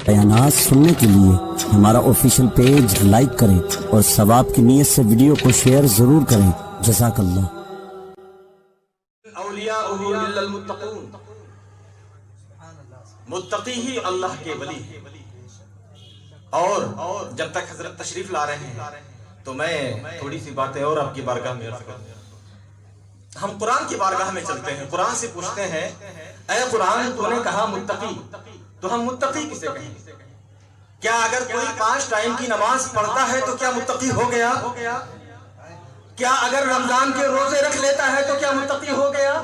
بیانات سننے کے لیے ہمارا آفیشیل پیج لائک کریں اور ثواب کی نیت سے ویڈیو کو شیئر ضرور کریں۔ جزاک اللہ۔ اولیاءہ الا المتقون، متقی ہی اللہ کے ولی ہیں۔ اور جب تک حضرت تشریف لا رہے ہیں تو میں تھوڑی سی باتیں اور آپ کی بارگاہ میں عرض کروں۔ ہم قرآن کی بارگاہ میں چلتے ہیں، قرآن سے پوچھتے ہیں اے قرآن تو نے کہا متقی، تو ہم متقی کسے کہیں؟ کیا اگر کوئی 5 ٹائم کی نماز پڑھتا ہے تو کیا متقی ہو گیا؟ کیا اگر رمضان کے روزے رکھ لیتا ہے تو کیا متقی ہو گیا؟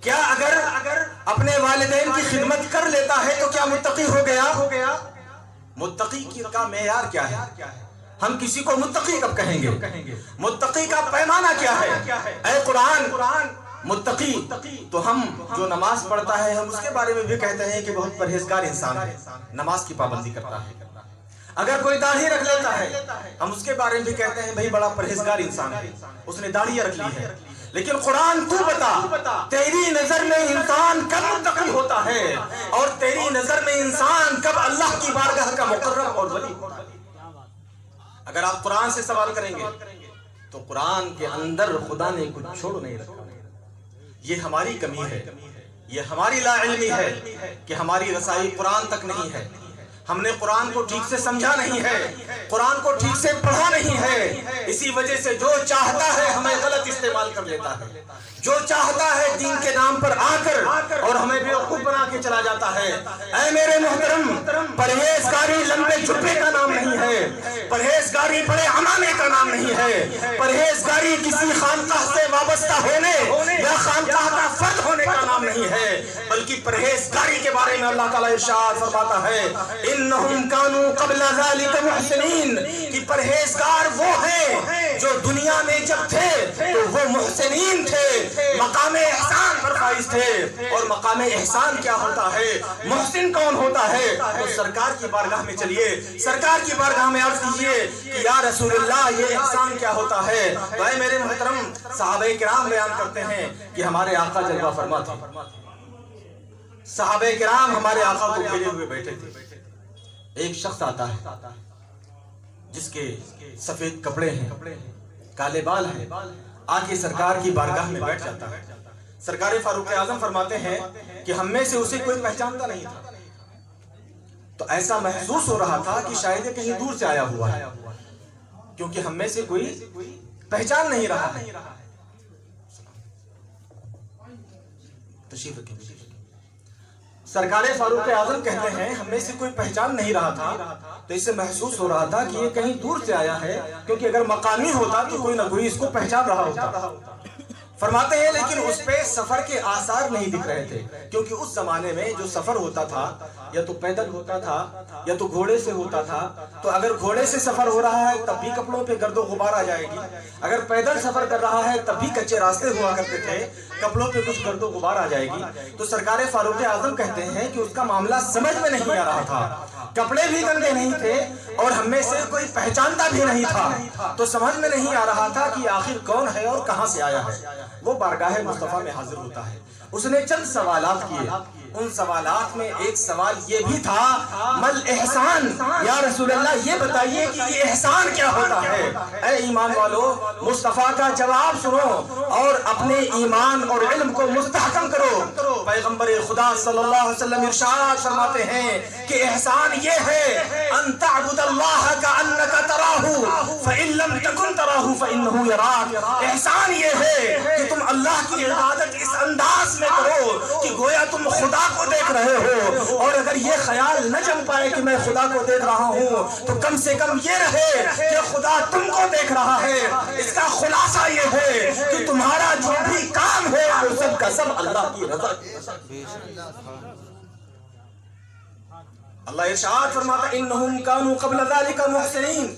کیا اگر اپنے والدین کی خدمت کر لیتا ہے تو کیا متقی ہو گیا؟ متقی کا معیار کیا ہے؟ ہم کسی کو متقی کب کہیں گے؟ متقی کا پیمانہ کیا ہے؟ اے قرآن متقی تو ہم جو نماز پڑھتا ہے ہم اس کے بارے میں بھی کہتے ہیں کہ بہت پرہیزگار انسان ہے، نماز کی پابندی کرتا ہے۔ اگر کوئی داڑھی رکھ لیتا ہے ہم اس کے بارے میں بھی کہتے ہیں بھئی بڑا پرہیزگار انسان ہے، اس نے داڑھی رکھ لی ہے۔ لیکن قرآن تو بتا تیری نظر میں انسان کب متقی ہوتا ہے اور تیری نظر میں انسان کب اللہ کی بارگاہ کا مقرب اور ولی ہوتا ہے؟ اگر آپ قرآن سے سوال کریں گے تو قرآن کے اندر خدا نے کچھ چھوڑ نہیں رکھا۔ یہ ہماری کمی ہے، یہ ہماری لا علمی ہے کہ ہماری رسائی قرآن تک نہیں ہے۔ ہم نے قرآن کو ٹھیک سے سمجھا نہیں ہے، قرآن کو ٹھیک سے پڑھا نہیں ہے، اسی وجہ سے جو چاہتا ہے ہمیں غلط استعمال کر لیتا ہے، جو چاہتا ہے دین کے نام پر آ کر اور ہمیں بیوقوف بنا کے چلا جاتا ہے۔ اے میرے محترم، پرہیزگاری لمبے جبے کا نام نہیں ہے، پرہیزگاری بڑے عمامے کا نام نہیں ہے، پرہیزگاری کسی خانقاہ سے وابستہ ہونے یا خانقاہ کا فرد ہونے کا نام نہیں ہے، بلکہ پرہیزگاری کے بارے میں اللہ تعالیٰ ارشاد فرماتا ہے انہم کانوا قبل ذالک محسنین، کہ پرہیزگار وہ ہیں جو دنیا میں جب تھے تو وہ محسنین تھے، مقام احسان پر فائز تھے۔ اور مقام احسان کیا ہوتا ہے؟ محسن کون ہوتا ہے؟ تو سرکار کی بارگاہ میں چلیے، سرکار کی بارگاہ میں عرض کیجئے کہ یا رسول اللہ یہ احسان کیا ہوتا ہے؟ تو اے میرے محترم صحابہ کرام بیان کرتے ہیں کہ ہمارے آقا جلوہ فرما تھے، صحابہ کرام ہمارے آقا کو گھیرے ہوئے بیٹھے تھے۔ ایک شخص آتا ہے جس کے سفید کپڑے ہیں، کالے بال ہیں، آگے سرکار کی بارگاہ میں بیٹھ جاتا ہے۔ سرکار فاروق اعظم فرماتے ہیں کہ ہم میں سے اسے کوئی پہچانتا نہیں تھا، تو ایسا محسوس ہو رہا تھا کہ شاید یہ کہیں دور سے آیا ہوا ہے، کیونکہ ہم میں سے کوئی پہچان نہیں رہا ہے۔ تشریف رکھیں۔ سرکار فاروق اعظم کہتے ہیں ہم میں سے کوئی پہچان نہیں رہا تھا، تو اس سے محسوس ہو رہا تھا کہ یہ کہیں دور سے آیا ہے، کیونکہ اگر مقامی ہوتا تو کوئی نہ کوئی اس کو پہچان رہا ہوتا۔ فرماتے ہیں لیکن اس پہ سفر کے آثار نہیں دکھ رہے تھے، کیونکہ اس زمانے میں جو سفر ہوتا تھا یا تو پیدل ہوتا تھا یا تو گھوڑے سے ہوتا تھا، تو اگر گھوڑے سے سفر ہو رہا ہے تب بھی کپڑوں پہ گرد و غبار آ جائے گی، اگر پیدل سفر کر رہا ہے تب بھی کچے راستے ہوا کرتے تھے، کپڑوں پہ کچھ گرد و غبار آ جائے گی۔ تو سرکار فاروق اعظم کہتے ہیں کہ اس کا معاملہ سمجھ میں نہیں آ رہا تھا، کپڑے بھی گندے نہیں تھے اور ہم میں سے کوئی پہچانتا بھی نہیں تھا، تو سمجھ میں نہیں آ رہا تھا کہ آخر کون ہے اور کہاں سے آیا ہے۔ وہ بارگاہ مصطفیٰ میں حاضر ہوتا ہے، اس نے چند سوالات کیے، ان سوالات میں ایک سوال یہ بھی تھا مل احسان، یا رسول اللہ یہ بتائیے کہ یہ احسان کیا ہوتا ہے؟ اے ایمان والو مصطفیٰ کا جواب سنو اور اپنے ایمان اور علم کو مستحکم کرو۔ پیغمبر خدا صلی اللہ علیہ وسلم ارشاد فرماتے ہیں کہ احسان یہ ہے ان تعبد اللہ کأنک تراہ فإن لم تکن تراہ فإنہ یراک۔ احسان یہ ہے کہ تم اللہ کی عبادت اس انداز میں کرو کہ گویا تم خدا کو دیکھ رہے ہو، اور اگر یہ خیال نہ جم پائے کہ میں خدا کو دیکھ رہا ہوں تو کم سے کم یہ رہے کہ خدا تم کو دیکھ رہا ہے۔ اس کا خلاصہ یہ ہے کہ تمہارا جو بھی کام ہے وہ سب کا سب اللہ کی رضا ہے۔ اللہ ارشاد فرماتا انہم کانوا قبل ذالک محسنین،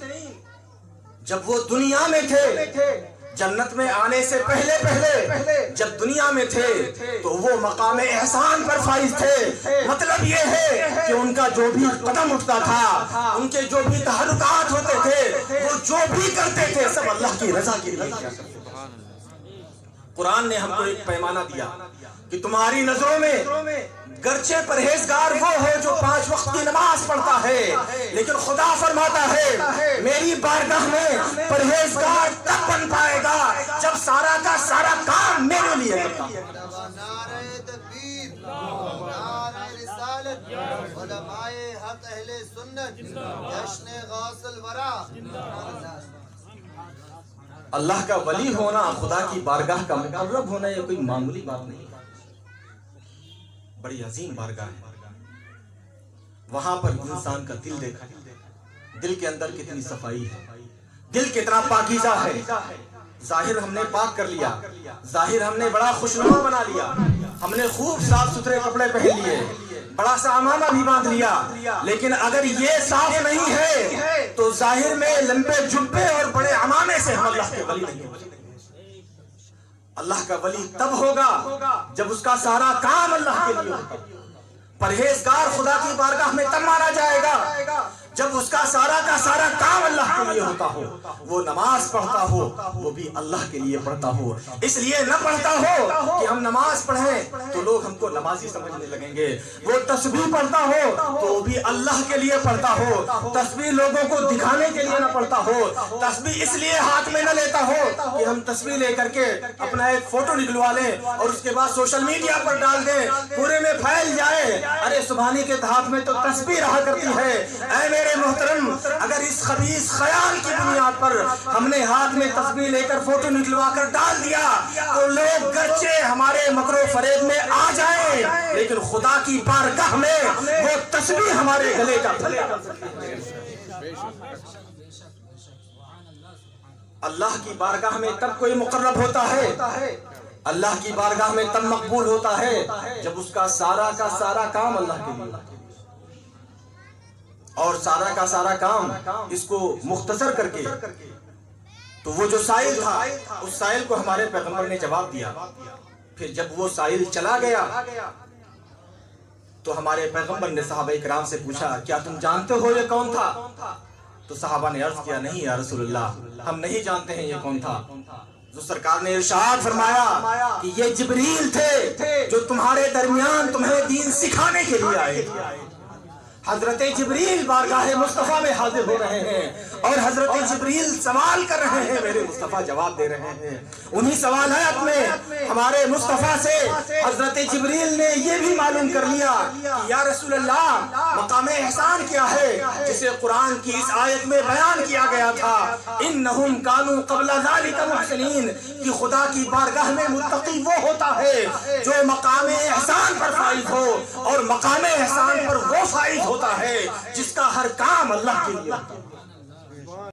جب وہ دنیا میں تھے، جنت میں آنے سے پہلے جب دنیا میں تھے تو وہ مقام احسان پر فائز تھے۔ مطلب یہ ہے کہ ان کا جو بھی قدم اٹھتا تھا، ان کے جو بھی تحرکات ہوتے تھے، وہ جو بھی کرتے تھے سب اللہ کی رضا کے لیے کیا کرتے تھے۔ قرآن نے ہم کو ایک پیمانہ دیا کہ تمہاری نظروں میں گرچہ پرہیزگار وہ ہے جو 5 وقت کی نماز پڑھتا ہے، لیکن خدا فرماتا ہے میری بارگاہ میں پرہیزگار تب بن پائے گا جب سارا کا سارا کام میرے لیے کرتا ہے۔ نعرہ تکبیر، نعرہ رسالت، علماء حق اہل سنت، جشن غوث الورا۔ اللہ کا ولی ہونا، خدا کی بارگاہ کا مقرب ہونا، یہ کوئی معمولی بات نہیں، بڑی عظیم بارگاہ ہے۔ وہاں پر انسان کا دل دیکھا، دل کے اندر کتنی صفائی ہے، دل کتنا پاکیزہ ہے۔ ظاہر ہم نے پاک کر لیا، ظاہر ہم نے بڑا خوشنما بنا لیا، ہم نے خوب صاف ستھرے کپڑے پہن لیے، بڑا سا عمامہ بھی باندھ لیا، لیکن اگر یہ صاف نہیں ہے تو ظاہر میں لمبے جبے اور بڑے عمامے سے ہم اللہ کے ولی نہیں ہوتے۔ اللہ کا ولی تب ہوگا جب اس کا سارا کام اللہ کے لیے ہوگا۔ پرہیزگار خدا کی بارگاہ میں تب مانا جائے گا جب اس کا سارا کام اللہ کے لیے ہوتا ہو، وہ نماز پڑھتا ہو وہ بھی اللہ کے لیے پڑھتا ہو، اس لیے نہ پڑھتا ہو کہ ہم نماز پڑھیں تو لوگ ہم کو نمازی سمجھنے لگیں گے، وہ تسبیح پڑھتا ہو تو وہ بھی اللہ کے لیے پڑھتا ہو، تسبیح لوگوں کو دکھانے کے لیے نہ پڑھتا ہو، تسبیح اس لیے ہاتھ میں نہ لیتا ہو کہ ہم تسبیح لے کر کے اپنا ایک فوٹو نکلوا لیں اور اس کے بعد سوشل میڈیا پر ڈال دیں، پورے میں پھیل جائے، ارے سبحانی کے ہاتھ میں تو تسبیح رہا کرتی ہے۔ اے میرے محترم، اگر اس خبیث خیال کی بنیاد پر ہم نے ہاتھ میں تسبیح لے کر فوٹو نکلوا کر ڈال دیا تو لوگ گرچہ ہمارے مکر و فریب میں آ جائیں لیکن خدا کی بارگاہ میں وہ تسبیح ہمارے گلے کا پھلا کر سکتے ہیں۔ اللہ کی بارگاہ میں تب کوئی مقرب ہوتا ہے، اللہ کی بارگاہ میں تب مقبول ہوتا ہے جب اس کا سارا کام اللہ کے لیے، اور سارا کا سارا کام اس کو مختصر کر کے تو وہ جو سائل تھا اس سائل کو ہمارے پیغمبر نے جواب دیا۔ پھر جب وہ سائل چلا گیا تو ہمارے پیغمبر نے صحابہ کرام سے پوچھا کیا تم جانتے ہو یہ کون تھا؟ تو صحابہ نے عرض کیا نہیں یا رسول اللہ، ہم نہیں جانتے ہیں یہ کون تھا۔ تو سرکار نے ارشاد فرمایا کہ یہ جبریل تھے جو تمہارے درمیان تمہیں دین سکھانے کے لیے آئے تھے۔ حضرت جبریل بارگاہ مصطفیٰ میں حاضر ہو رہے ہیں اور حضرت جبریل سوال کر رہے ہیں، میرے مصطفیٰ جواب دے رہے ہیں۔ انہی سوالات میں ہمارے مصطفیٰ سے حضرت جبریل نے یہ بھی معلوم کر لیا کہ یا رسول اللہ مقام احسان کیا ہے جسے قرآن کی اس آیت میں بیان کیا گیا تھا، انہم کانوا قبل ذالک محسنین، کہ خدا کی بارگاہ میں متقی وہ ہوتا ہے جو مقام احسان پر فائز ہو، اور مقام احسان پر وہ فائز ہوتا ہے جس کا ہر کام اللہ کے لیے ہوتا ہے۔